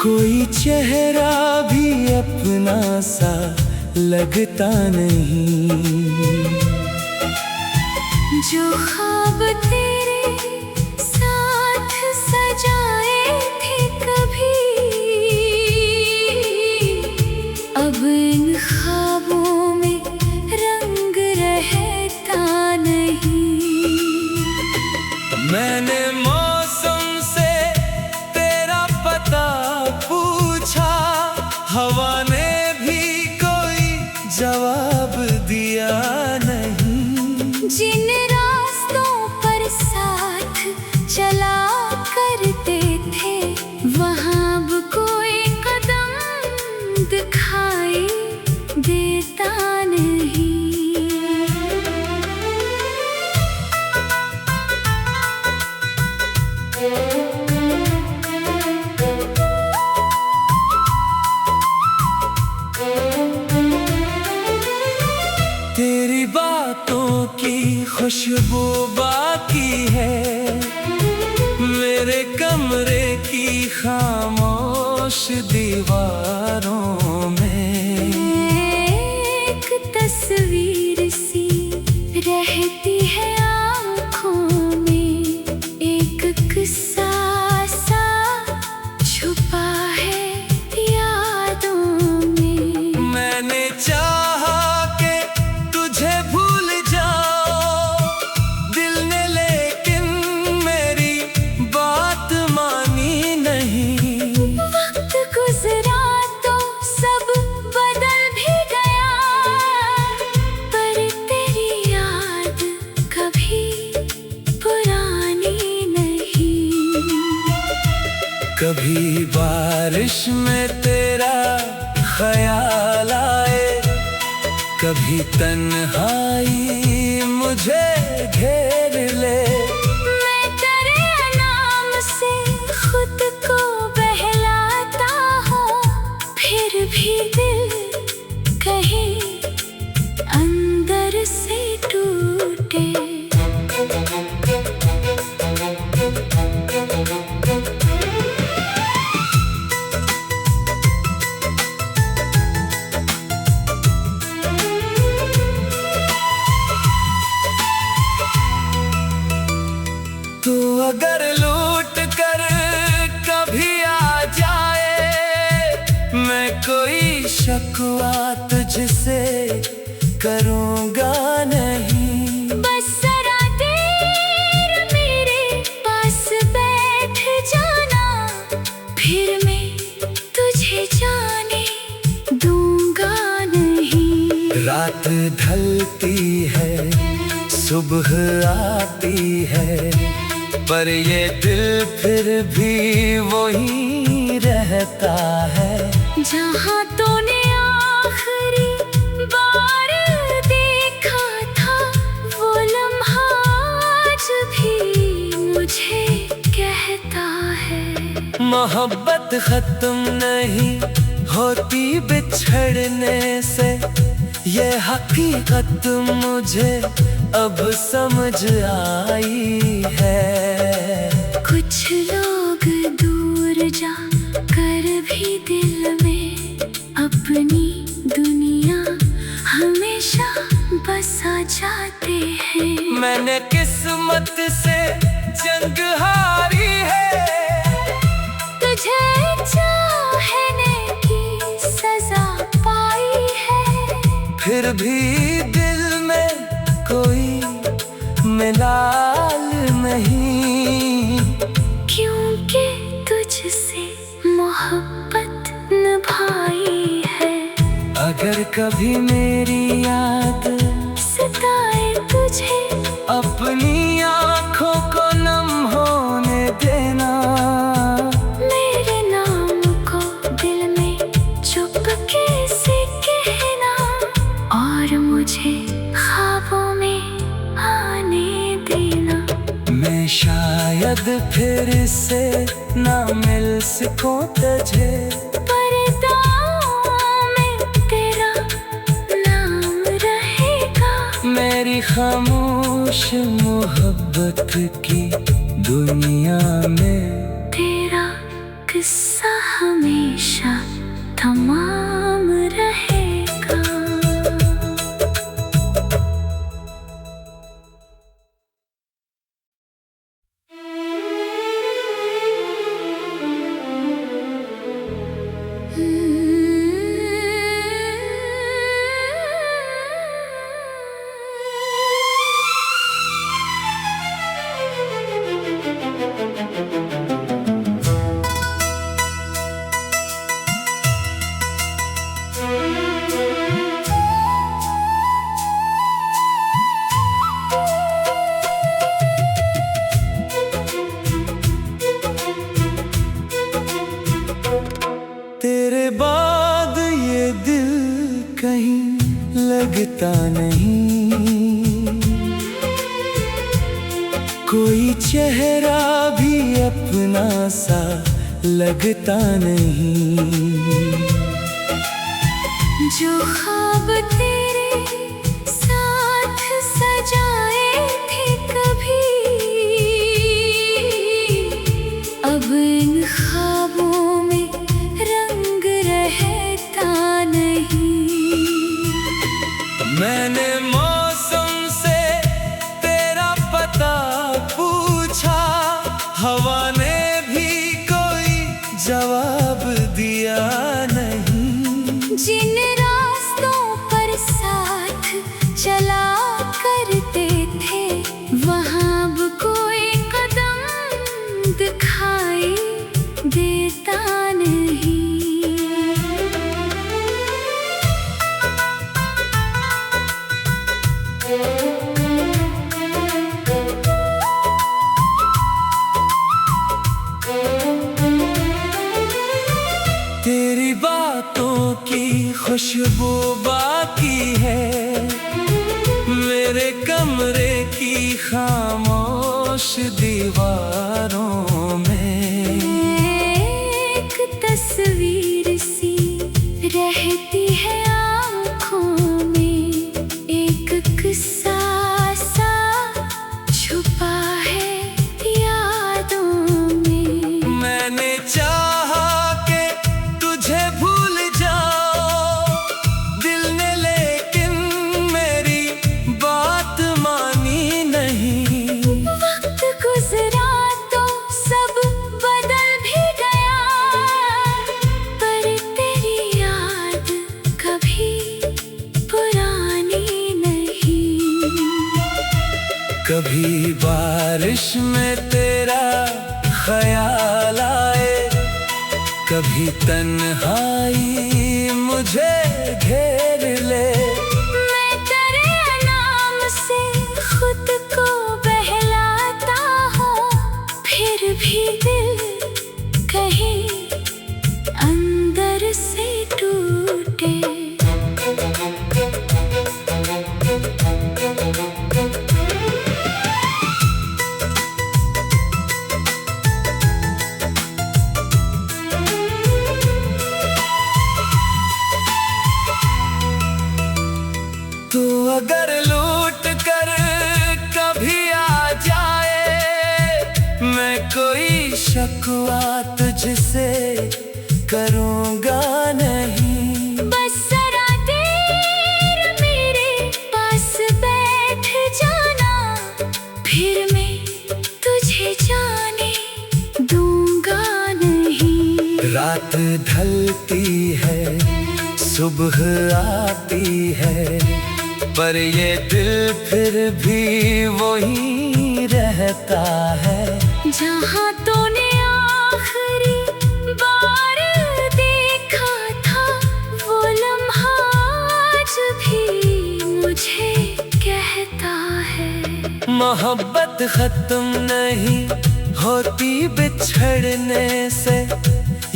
कोई चेहरा भी अपना सा लगता नहीं। जो ख्वाब तेरे साथ सजाए थे कभी, अब इन ख्वाबों में रंग रहता नहीं। मैंने मौसम से तेरा पता पूछा, हवा ने भी कोई जवाब दिया नहीं। जिन रास्तों पर साथ चला करते थे, वहाँ अब कोई कदम दिखाई देता नहीं। तेरी बातों की खुशबू बाकी है मेरे कमरे की खामोश दीवारों में। एक तस्वीर सी रहती है आँखों में, एक किस्सा सा छुपा है यादों में। मैंने चाहा कि तुझे भूल जाओ दिल ने, लेकिन मेरी बात मानी नहीं। वक्त गुजरा तो सब बदल भी गया, पर तेरी याद कभी पुरानी नहीं। कभी बारिश में तेरा ख्याल आए, कभी तन्हाई मुझे घेर ले। मैं तेरे नाम से खुद को बहलाता हूँ, फिर भी दिल कहीं अंदर से टूटे। तो अगर लूट कर कभी आ जाए, मैं कोई शकवा तुझसे करूँगा नहीं। बस जरा देर मेरे पास बैठ जाना, फिर मैं तुझे जाने दूंगा नहीं। रात ढलती है सुबह आती है, पर ये दिल फिर भी वही रहता है। जहाँ तूने आखिरी बार देखा था, वो लम्हा आज भी मुझे कहता है। मोहब्बत खत्म नहीं होती बिछड़ने से, ये हकीकत मुझे अब समझ आई है। कुछ लोग दूर जा कर भी दिल में अपनी दुनिया हमेशा बसा जाते हैं। मैंने किस्मत से जंग हारी है, तुझे चाहने की सजा पाई है, फिर भी दिल में कोई मिलाल नहीं। क्योंकि तुझसे मोहब्बत निभाई है। अगर कभी मेरी याद सताए तुझे, अपनी आँखों को नम होने देना। मेरे नाम को दिल में चुपके से कहना, और मुझे ख्वाबों में आने देना। मैं शायद फिर से ना मिल सकूं तुझे, पर दुआओं में तेरा नाम रहेगा। मेरी खामोश मोहब्बत की दुनिया में तेरा किस्सा हमें लगता नहीं, कोई चेहरा भी अपना सा लगता नहीं। जो ख्वाब तेरे साथ सजाए थे कभी, अब इन ख्वाबों में रंग रहता नहीं। मैंने मौसम से तेरा पता पूछा, हवा ने भी कोई जवाब दिया नहीं। जिन रास्तों पर साथ चला करते थे, वहाँ अब कोई कदम दिखाई देता नहीं। तेरी बातों की खुशबू बाकी है मेरे कमरे की खामोश दीवारों में। एक तस्वीर सी रहती है आँखों में, एक किस्सा सा छुपा है यादों में। मैंने चाहा कि तुझे भूल जाओ दिल ने, लेकिन मेरी बात मानी नहीं। वक्त गुजरा तो सब बदल भी गया, पर तेरी याद कभी पुरानी नहीं। कभी बारिश में तेरा ख्याल आए, कभी तन्हाई मुझे घेर ले। मैं तेरे नाम से खुद को बहलाता हूँ, फिर भी दिल कहीं अंदर से टूटे। तो अगर लूट कर कभी आ जाए, मैं कोई शकवा तुझसे करूँगा नहीं। बस जरा देर मेरे पास बैठ जाना, फिर मैं तुझे जाने दूंगा नहीं। रात ढलती है सुबह आती है, पर ये दिल फिर भी वही रहता है। जहाँ तूने आखिरी बार देखा था, वो लम्हा आज भी मुझे कहता है। मोहब्बत खत्म नहीं होती बिछड़ने से,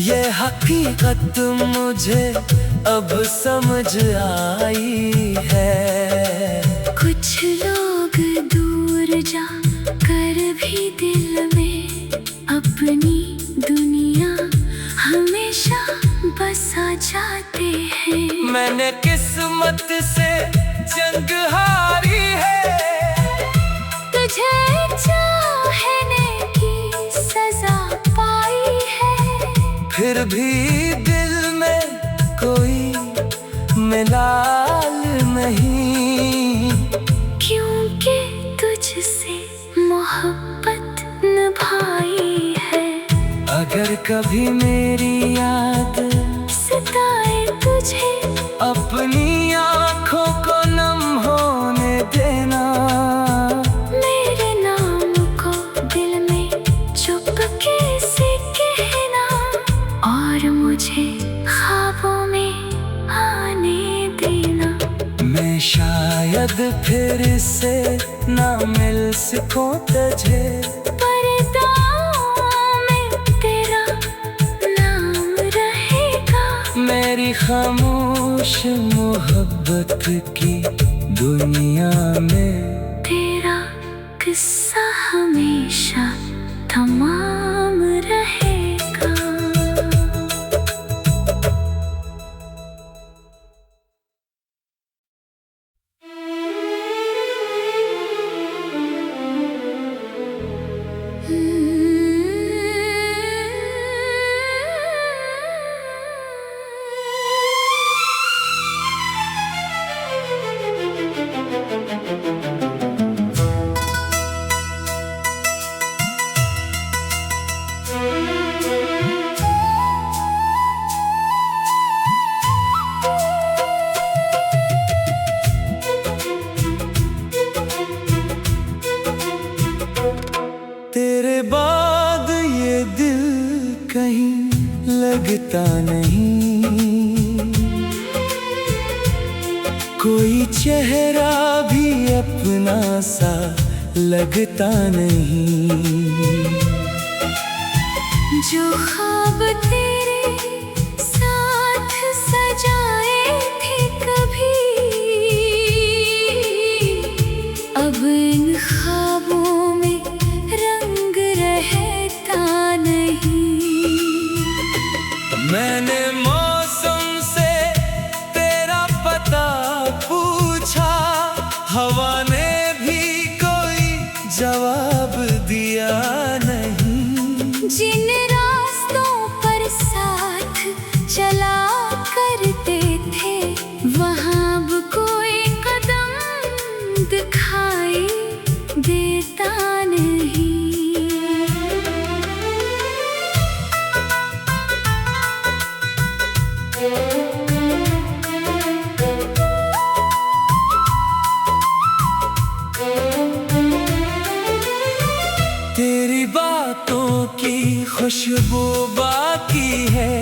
ये हकीकत मुझे अब समझ आई है। कुछ लोग दूर जा कर भी दिल में अपनी दुनिया हमेशा बसा जाते हैं। मैंने किस्मत से जंग हारी है, तुझे चाहने की सजा पाई है, फिर भी दिल में कोई मिलाल नहीं। क्योंकि तुझसे मोहब्बत निभाई है। अगर कभी मेरी याद सताए तुझे, अपनी आँखों को नम होने देना। मेरे नाम को दिल में चुपके से कहना, और मुझे ख्वाबों में आने देना। मैं शायद फिर से ना मिल सकूं तुझे, पर्दाओं में तेरा नाम रहेगा। मेरी खामोश खामोश मोहब्बत की दुनिया में तेरा किस्सा हमेशा तमाम रहेगा। तेरे बाद ये दिल कहीं लगता नहीं, कोई चेहरा भी अपना सा लगता नहीं। जो ख्वाब तेरे साथ सजाए थे कभी, अब इन ख्वाबों में रंग रहता नहीं। मैंने मौसम से तेरा पता पूछा, हवा ने भी कोई जवाब दिया नहीं। जिन रास्तों पर साथ चला करते थे, वहाँ अब कोई कदम दिखाई देता नहीं। तेरी बातों की खुशबू बाकी है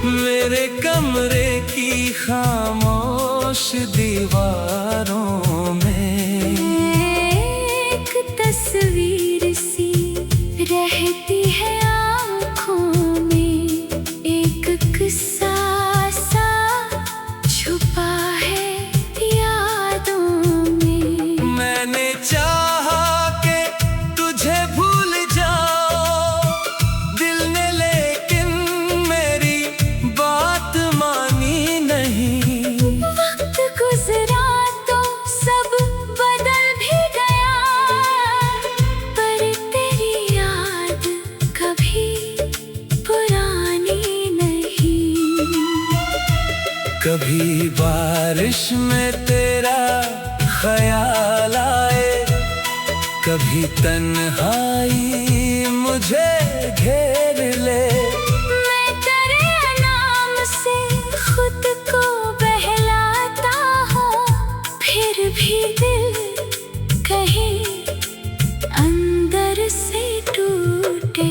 मेरे कमरे की खामोश दीवारों में। एक तस्वीर सी रहती है आँखों में, एक किस्सा सा छुपा है यादों में। मैंने चाहा कि तुझे भूल जाओ दिल ने, लेकिन मेरी बात मानी नहीं। वक्त गुजरा तो सब बदल भी गया, पर तेरी याद कभी पुरानी नहीं। कभी बारिश में तेरा ख्याल आए, कभी तन्हाई मुझे घेर ले। मैं तेरे नाम से खुद को बहलाता हूँ, फिर भी दिल कहीं अंदर से टूटे।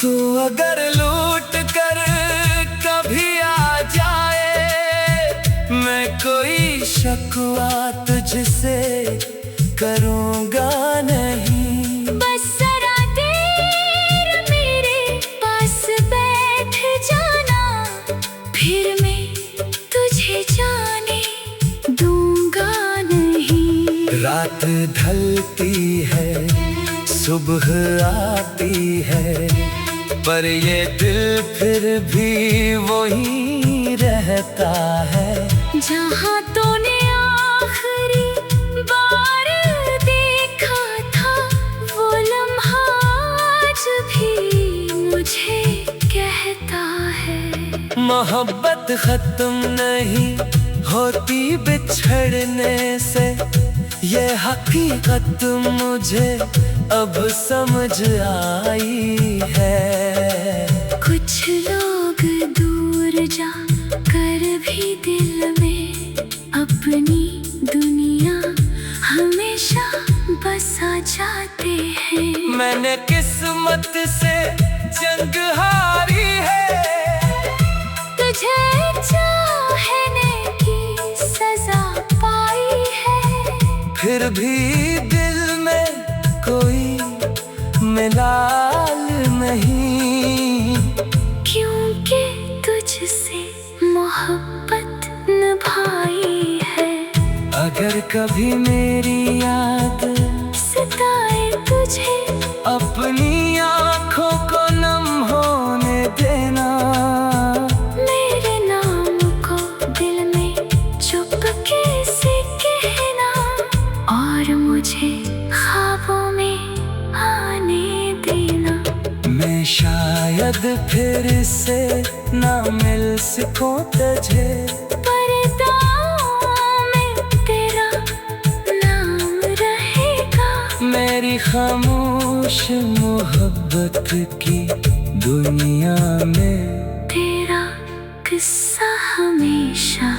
तू अगर लूट कर कभी आ जाए, मैं कोई शकवा तुझसे करूँगा नहीं। बस जरा देर मेरे पास बैठ जाना, फिर मैं तुझे जाने दूंगा नहीं। रात ढलती है सुबह आती है, पर ये दिल फिर भी वही रहता है। जहाँ तूने आखिरी बार देखा था, वो लम्हा आज भी मुझे कहता है। मोहब्बत खत्म नहीं होती बिछड़ने से, ये हकीकत मुझे अब समझ आई है। कुछ लोग दूर जा कर भी दिल में अपनी दुनिया हमेशा बसा जाते हैं। मैंने किस्मत से जंग हारी है, फिर भी दिल में कोई मिलाल नहीं, क्योंकि तुझसे मोहब्बत निभाई है। अगर कभी मेरी याद सताए तुझे, अपनी आँखों को नम होने देना। मेरे नाम को दिल में चुपके से कहना, और मुझे ख्वाबों में आने देना। मैं शायद फिर से ना मिल सकूं तुझे, मेरी खामोश मोहब्बत की दुनिया में तेरा किस्सा हमेशा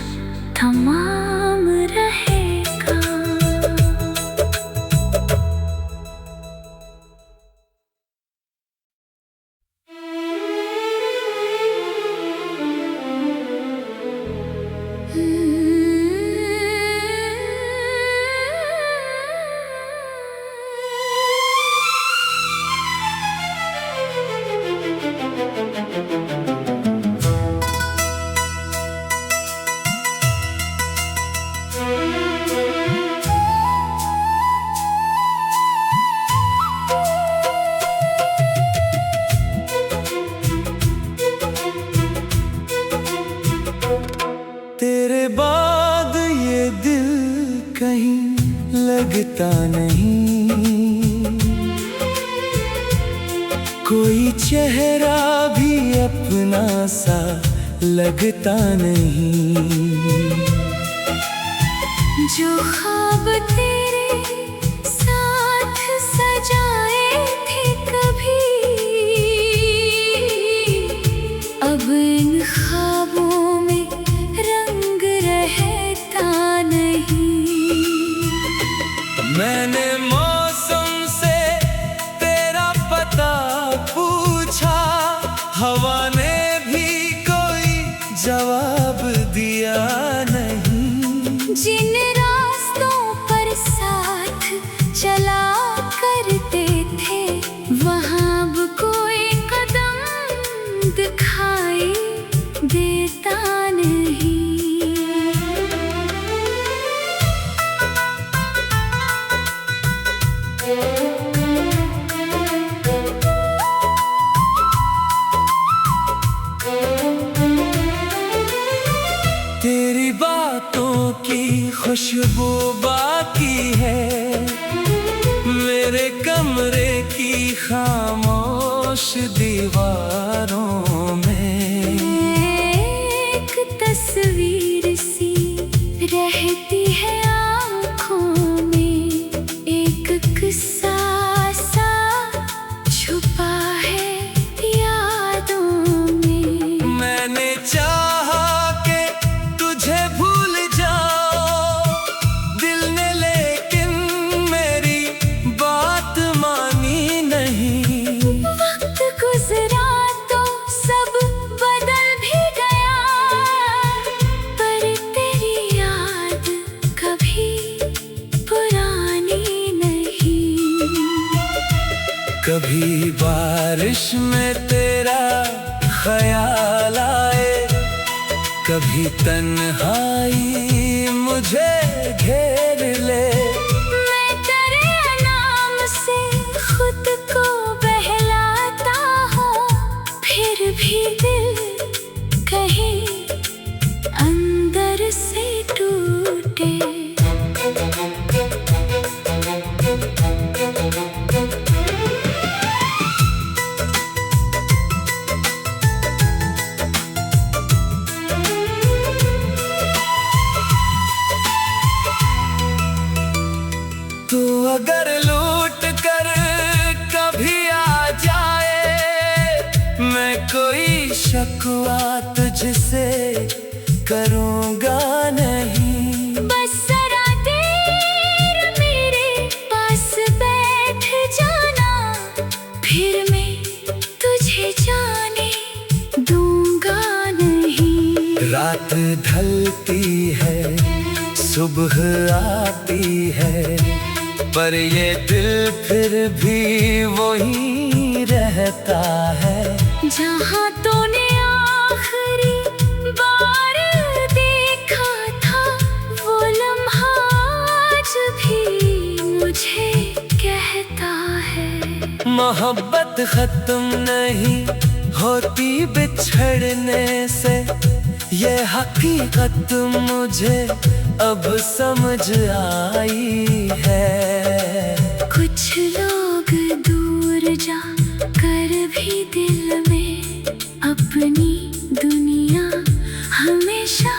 तमाम रहेगा। तेरे बाद ये दिल कहीं लगता नहीं, कोई चेहरा भी अपना सा लगता नहीं। जो ख्वाब तेरे साथ सजाए थे कभी, अब इन ख्वाबों में रंग रहता नहीं। मैंने मौसम से तेरा पता पूछा, हवा ने भी कोई जवाब दिया नहीं। जिन रास्तों पर साथ चला करते थे, वहाँ अब कोई कदम दिखाई देता नहीं। तेरी बातों की खुशबू बाकी है मेरे कमरे की खामोश दीवारों में। एक तस्वीर सी रहती है आँखों में, एक किस्सा सा छुपा है यादों में। मैंने चाहा कि तुझे भूल जाओ दिल ने, लेकिन मेरी बात मानी नहीं। वक्त गुजरा तो सब बदल भी गया, पर तेरी याद कभी पुरानी नहीं। कभी बारिश में तेरा ख्याल आए, कभी तन्हाई मुझे घेर ले। मैं तेरे नाम से खुद को बहलाता हूँ, फिर भी दिल कहीं अंदर से टूटे। तू अगर लूट कर कभी आ जाए, मैं कोई शकवा तुझसे करूँगा नहीं। बस जरा देर मेरे पास बैठ जाना, फिर मैं तुझे जाने दूंगा नहीं। रात ढलती है सुबह आती है, पर ये दिल फिर भी वही रहता है जहाँ तूने आखिरी बार देखा था, वो लम्हा आज भी मुझे कहता है। मोहब्बत खत्म नहीं होती बिछड़ने से, ये हकीकत मुझे अब समझ आई है। कुछ लोग दूर जा कर भी दिल में अपनी दुनिया हमेशा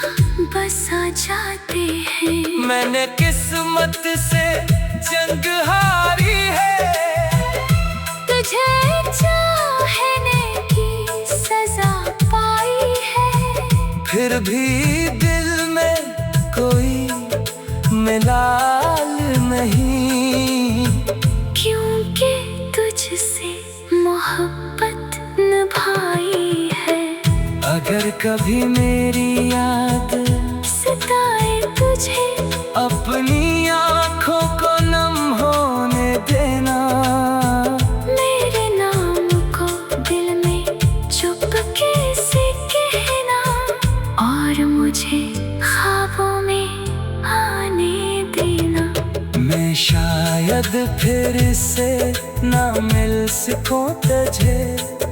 बसा जाते हैं। मैंने किस्मत से जंग हारी है, तुझे चाहने की सजा पाई है। फिर भी दिल में कोई मिलाल नहीं, क्योंकि तुझसे मोहब्बत निभाई है। अगर कभी मेरी याद सताए तुझे, अपनी आँखों को नम होने देना। मेरे नाम को दिल में चुपके से कहना, और मुझे ख्वाबों में आने देना। मैं शायद फिर से ना मिल सकूं तुझे,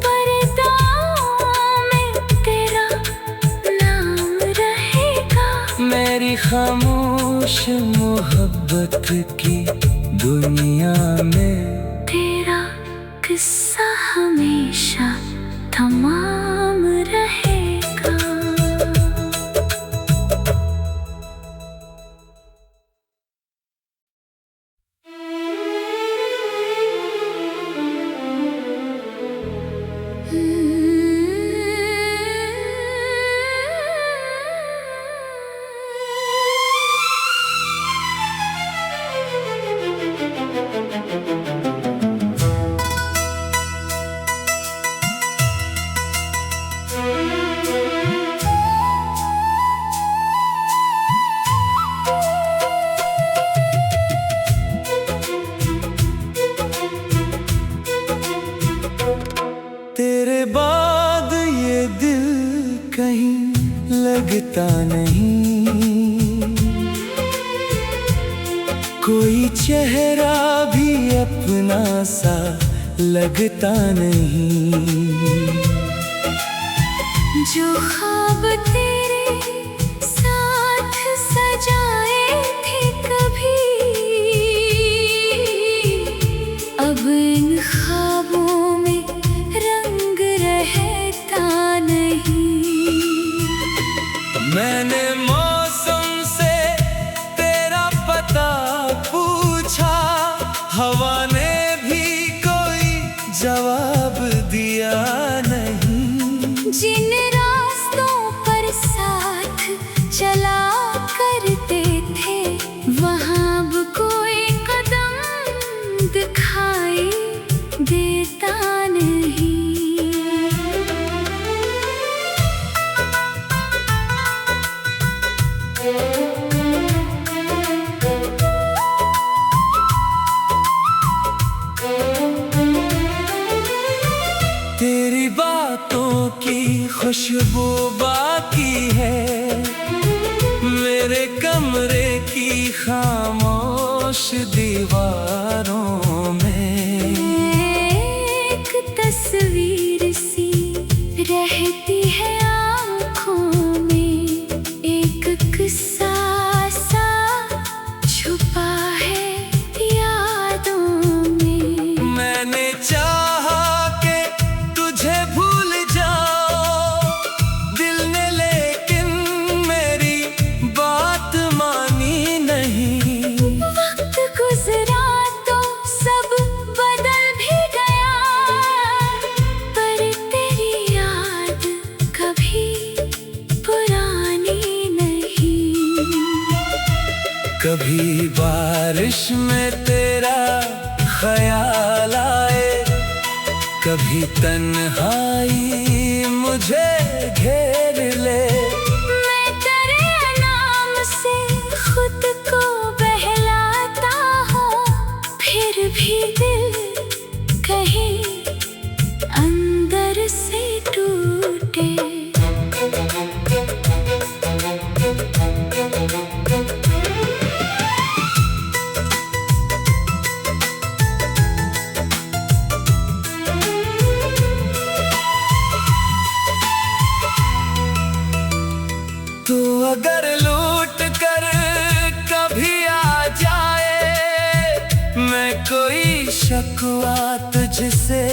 पर दुआओं में तेरा नाम रहेगा। मेरी खामोश मोहब्बत की दुनिया में तेरा किस्सा हमेशा तमाम रहेगा। तेरे बाद ये दिल कहीं लगता नहीं, कोई चेहरा भी अपना सा लगता नहीं। जो ख्वाब तेरे साथ सजाए थे कभी, अब इन ख्वाबों में रंग रहता नहीं। मैंने मौसम से तेरा पता पूछा, हवा ने भी कोई जवाब दिया नहीं। जिन रास्तों पर साथ चला करते थे, वहाँ अब कोई कदम दिखाई देता नहीं। तेरी बातों की खुशबू बाकी है मेरे कमरे की खामोश दीवारों में। एक तस्वीर सी रहती है आँखों में, एक किस्सा सा छुपा है यादों में। मैंने चाहा कि तुझे भूल जाओ दिल ने, लेकिन मेरी बात मानी नहीं। वक्त गुजरा तो सब बदल भी गया, पर तेरी याद कभी पुरानी नहीं। कभी बारिश में तेरा ख्याल आए, कभी तन्हाई मुझे घेर ले। मैं तेरे नाम से खुद को बहलाता हूँ, शिकवा तुझसे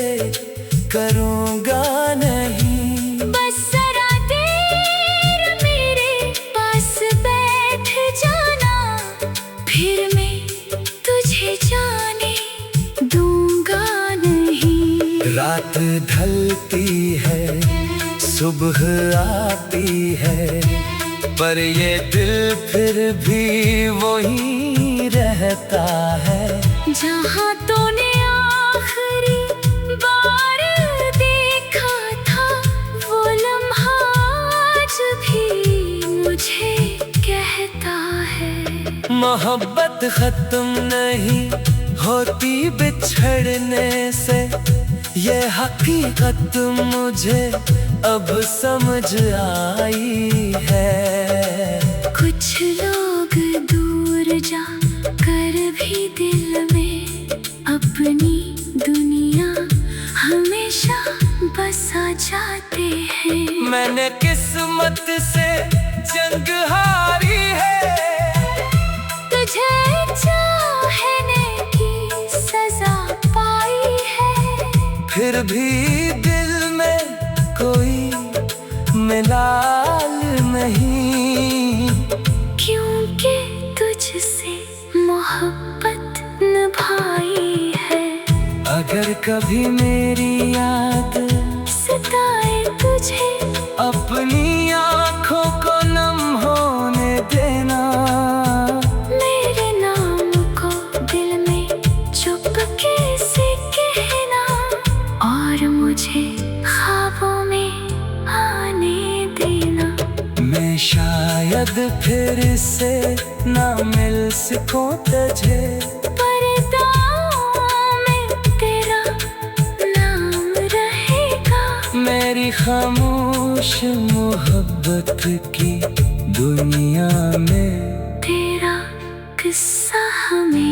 करूँगा नहीं। बस जरा देर मेरे पास बैठ जाना, फिर मैं तुझे जाने दूंगा नहीं। रात ढलती है, सुबह आती है, पर ये दिल फिर भी वही रहता है। जहाँ तूने आखिरी बार देखा था, वो लम्हा आज भी मुझे कहता है। मोहब्बत खत्म नहीं होती बिछड़ने से, ये हकीकत मुझे अब समझ आई है। कुछ लोग दूर जा कर भी दिल में अपनी दुनिया हमेशा बसा जाते हैं। मैंने किस्मत से जंग हारी है, तुझे चाहने की सजा पाई है, फिर भी दिल में कोई मिलाल नहीं। क्योंकि तुझसे मोहब्बत निभाई है। अगर कभी मेरी याद सताए तुझे, अपनी आँखों को नम होने देना। मेरे नाम को दिल में चुपके से कहना, और मुझे ख्वाबों में आने देना। मैं शायद फिर से ना मिल सकूं तुझे, पर दुआओं में तेरा नाम रहेगा। मेरी खामोश मोहब्बत की दुनिया में तेरा किस्सा हमें